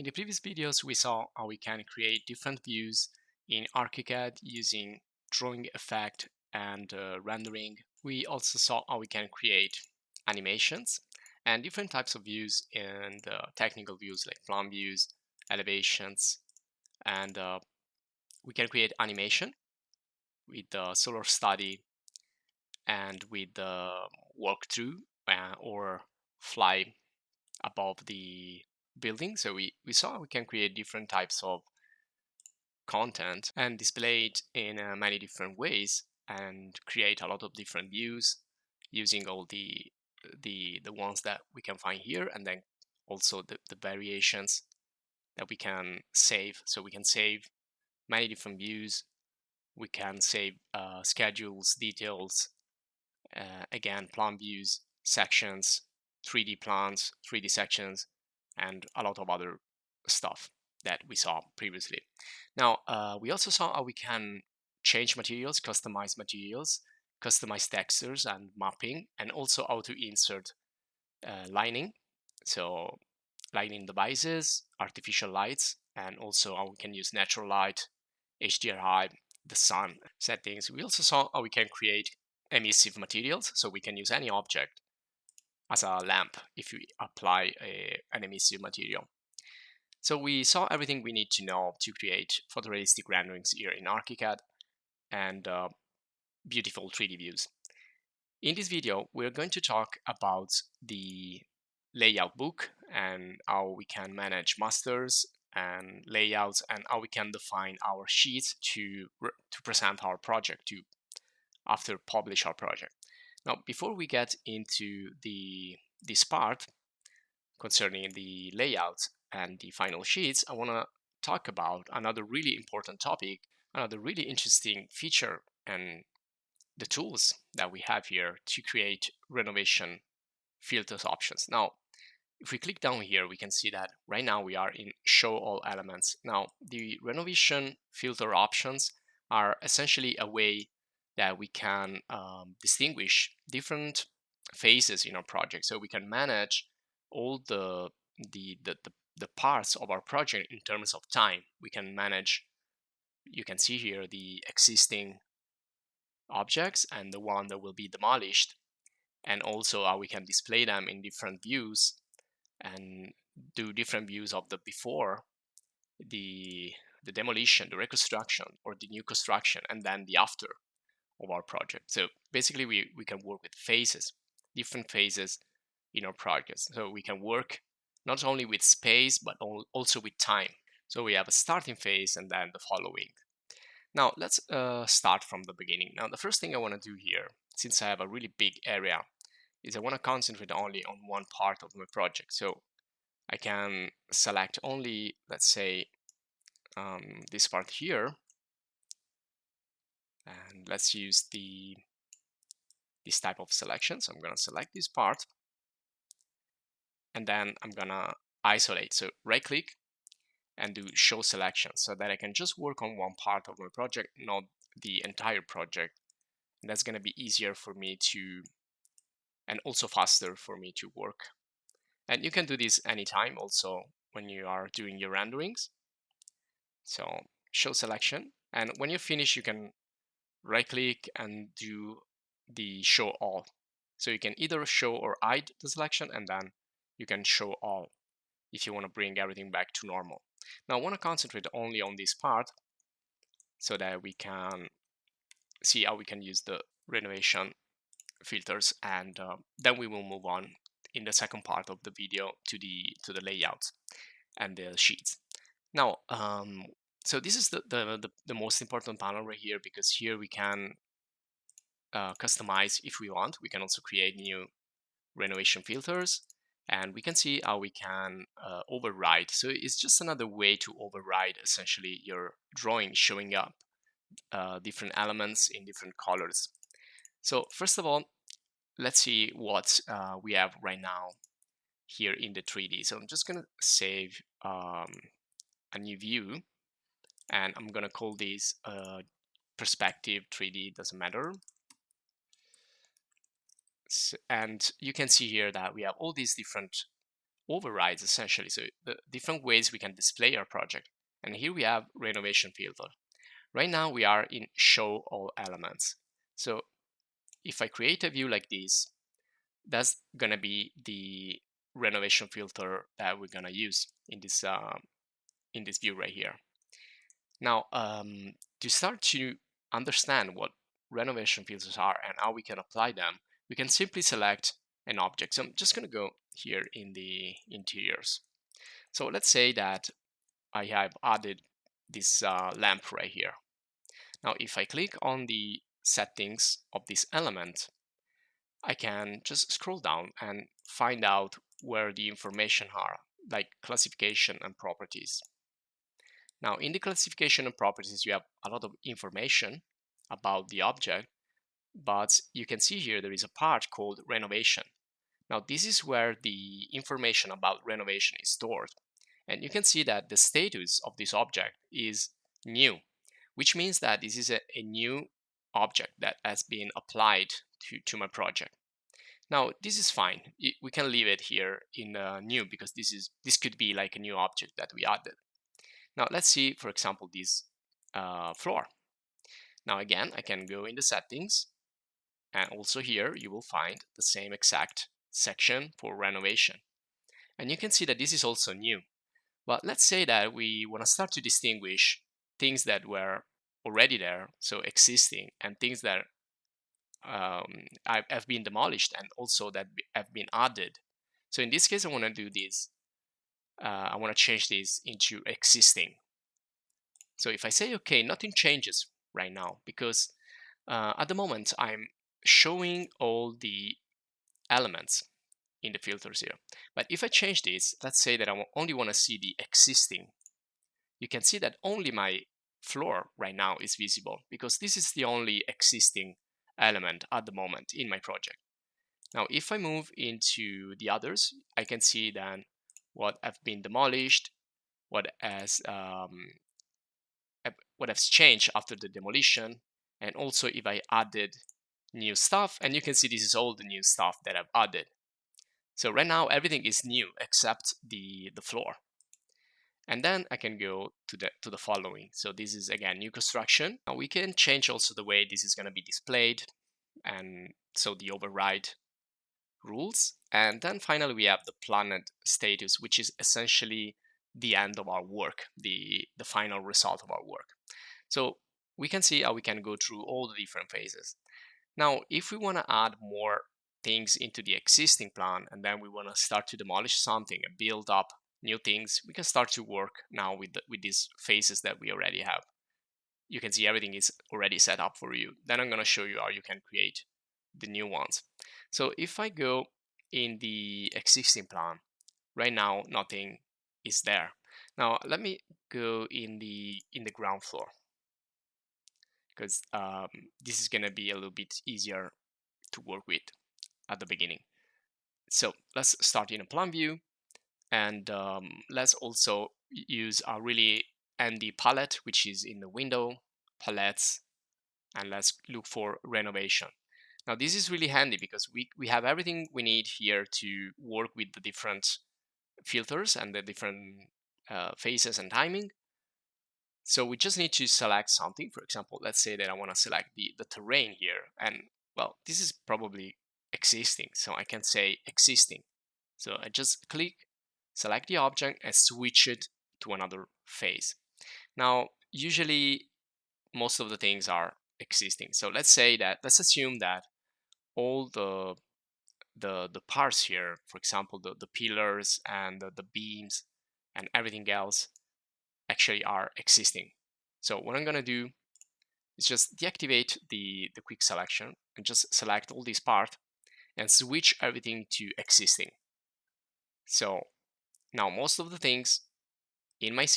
In the previous videos, we saw how we can create different views in ARCHICAD using drawing effect and rendering. We also saw how we can create animations and different types of views in the technical views like plan views, elevations, and we can create animation with the solar study and with the walkthrough or fly above the building. So we saw we can create different types of content and display it in many different ways and create a lot of different views using all the ones that we can find here, and then also the variations that we can save. So we can save many different views. We can save schedules, details, again, plan views, sections, 3D plans, 3D sections, and a lot of other stuff that we saw previously. Now, we also saw how we can change materials, customize textures and mapping, and also how to insert lighting. So lighting devices, artificial lights, and also how we can use natural light, HDRI, the sun settings. We also saw how we can create emissive materials, so we can use any object as a lamp if we apply an emissive material. So we saw everything we need to know to create photorealistic renderings here in ARCHICAD and beautiful 3D views. In this video, we're going to talk about the layout book and how we can manage masters and layouts and how we can define our sheets to present our project to after publish our project. Now, before we get into this part concerning the layout and the final sheets, I want to talk about another really important topic, another really interesting feature, and the tools that we have here to create renovation filters options. Now, if we click down here, we can see that right now we are in show all elements. Now, the renovation filter options are essentially a way that we can distinguish different phases in our project. So we can manage all the parts of our project in terms of time. We can manage, you can see here, the existing objects and the one that will be demolished, and also how we can display them in different views and do different views of the before, the demolition, the reconstruction, or the new construction, and then the after of our project. So basically we can work with phases, different phases in our projects. So we can work not only with space but also with time. So we have a starting phase and then the following. Now let's start from the beginning. Now the first thing I want to do here, since I have a really big area, is I want to concentrate only on one part of my project. So I can select only, let's say, this part here, and let's use this type of selection. So I'm going to select this part, and then I'm going to isolate. So right click and do show selection, so that I can just work on one part of my project, not the entire project. And that's going to be easier for me to, and also faster for me to work. And you can do this anytime also when you are doing your renderings. So show selection, and when you finish, you can right click and do the show all. So you can either show or hide the selection, and then you can show all if you want to bring everything back to normal. Now I want to concentrate only on this part so that we can see how we can use the renovation filters, and then we will move on in the second part of the video to the layout and the sheets. Now, so this is the most important panel right here, because here we can customize if we want. We can also create new renovation filters, and we can see how we can override. So it's just another way to override essentially your drawing, showing up different elements in different colors. So first of all, let's see what we have right now here in the 3D. So I'm just going to save a new view, and I'm going to call this perspective 3D, doesn't matter. And you can see here that we have all these different overrides essentially, so the different ways we can display our project. And here we have renovation filter. Right now we are in show all elements. So if I create a view like this, that's gonna be the renovation filter that we're gonna use in this view right here. Now, to start to understand what renovation filters are and how we can apply them, we can simply select an object. So I'm just going to go here in the interiors. So let's say that I have added this lamp right here. Now, if I click on the settings of this element, I can just scroll down and find out where the information are, like classification and properties. Now, in the classification and properties, you have a lot of information about the object, but you can see here there is a part called renovation. Now, this is where the information about renovation is stored. And you can see that the status of this object is new, which means that this is a new object that has been applied to my project. Now, this is fine. We can leave it here in new because this could be like a new object that we added. Now let's see, for example, this floor. Now again, I can go in the settings, and also here you will find the same exact section for renovation. And you can see that this is also new. But let's say that we want to start to distinguish things that were already there, so existing, and things that have been demolished and also that have been added. So in this case, I want to do this. I want to change this into existing. So if I say, okay, nothing changes right now because at the moment I'm showing all the elements in the filters here. But if I change this, let's say that I only want to see the existing, you can see that only my floor right now is visible because this is the only existing element at the moment in my project. Now, if I move into the others, I can see then what have been demolished, what has changed after the demolition, and also if I added new stuff, and you can see this is all the new stuff that I've added. So right now everything is new except the floor. And then I can go to the following. So this is again new construction. Now we can change also the way this is going to be displayed, and so the override rules. And then finally we have the planned status, which is essentially the end of our work, the final result of our work. So we can see how we can go through all the different phases. Now, if we want to add more things into the existing plan, and then we want to start to demolish something and build up new things, we can start to work now with these phases that we already have. You can see everything is already set up for you. Then I'm going to show you how you can create the new ones. So if I go in the existing plan, right now nothing is there. Now let me go in the ground floor, because this is going to be a little bit easier to work with at the beginning. So let's start in a plan view, and let's also use a really handy palette, which is in the window, palettes, and let's look for renovation. Now this is really handy because we have everything we need here to work with the different filters and the different phases and timing. So we just need to select something. For example, let's say that I want to select the terrain here, and well, this is probably existing, so I can say existing. So I just click, select the object, and switch it to another phase. Now usually most of the things are existing, so let's assume that all the parts here, for example the pillars and the beams and everything else, actually are existing. So what I'm going to do is just deactivate the quick selection and just select all this part and switch everything to existing. So now most of the things in my scene